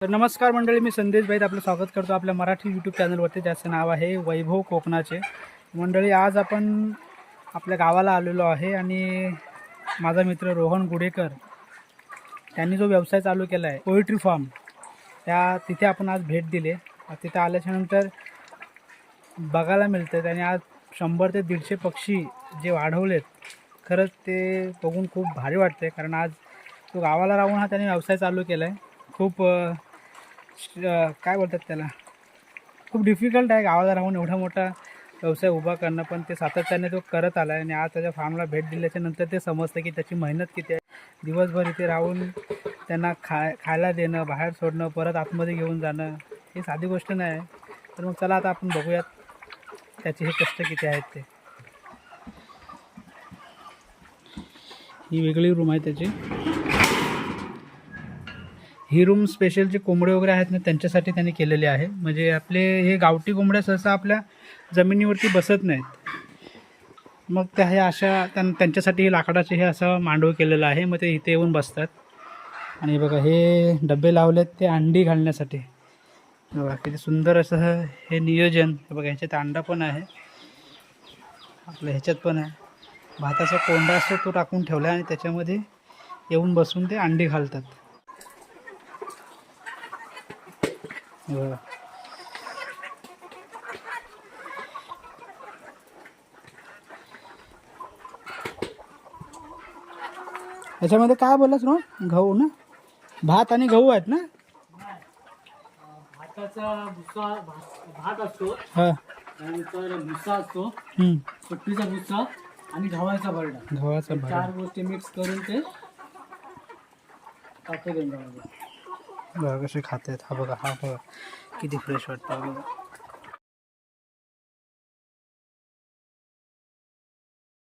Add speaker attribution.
Speaker 1: तर नमस्कार मंडळी, मी संदेश भाई आपलं स्वागत करतो आपल्या मराठी यूट्यूब चॅनलवरती, ज्याचं नाव आहे वैभव कोकणाचे. मंडळी, आज आपण आपल्या गावाला आलेलो आहे आणि माझा मित्र रोहन गुडेकर त्यांनी जो व्यवसाय चालू केला आहे पोल्ट्री फार्म, तिथे आपण आज भेट दिली. तिथे आल्याच्यानंतर बघायला मिळतं आणि आज 100 ते 150 पक्षी जे वाढवलेत, खरंच ते बघून खूप भारी वाटते. कारण आज तो गावाला राहून हा त्याने व्यवसाय चालू केला आहे. खूप काय बोलतात त्याला, खूप डिफिकल्ट आहे गावाला राहून एवढा मोठा व्यवसाय उभा करणं, पण ते सातत्याने तो करत आला आहे. आणि आज त्याच्या फार्मला भेट दिल्याच्या नंतर ते समजतं की त्याची मेहनत किती आहे. दिवसभर इथे राहून त्यांना खायला देणं, बाहेर सोडणं, परत आतमध्ये घेऊन जाणं, ही साधी गोष्ट नाही आहे. तर मग चला आता आपण बघूयात त्याचे हे कष्ट किती आहेत ते. ही वेगळी रूम आहे त्याची. ही रूम स्पेशल जे कोंबडे वगैरे आहेत ना त्यांच्यासाठी त्यांनी केलेले आहे. म्हणजे आपले हे गावठी कोंबड्या सहसा आपल्या जमिनीवरती बसत नाहीत, मग त्या हे अशा त्यांच्यासाठी हे लाकडाचे हे असं मांडव केलेलं आहे. मग ते इथे येऊन बसतात. आणि बघा हे डबे लावलेत ते अंडी घालण्यासाठी. बघा किती सुंदर असं हे नियोजन. बघा ह्याच्यात अंडा पण आहे, आपल्या ह्याच्यात पण आहे. भाताचा कोंडा असतो तो टाकून ठेवला आणि त्याच्यामध्ये येऊन बसून ते अंडी घालतात. याच्यामध्ये काय बोललास रो? गहू ना, भात आणि गहू आहेत ना?
Speaker 2: भाताचा भुसा, भात असतो,
Speaker 1: हां,
Speaker 2: त्यानंतर भुसा असतो,
Speaker 1: हं,
Speaker 2: सुट्टीचा भुसा आणि गव्हाचा भरडा.
Speaker 1: गव्हाचा
Speaker 2: हे
Speaker 1: भात.
Speaker 2: 4 गोष्टी मिक्स करून ते खाते.
Speaker 1: बघा कसे खातात. हा बघा, हा बघा किती फ्रेश वाटतं. बघा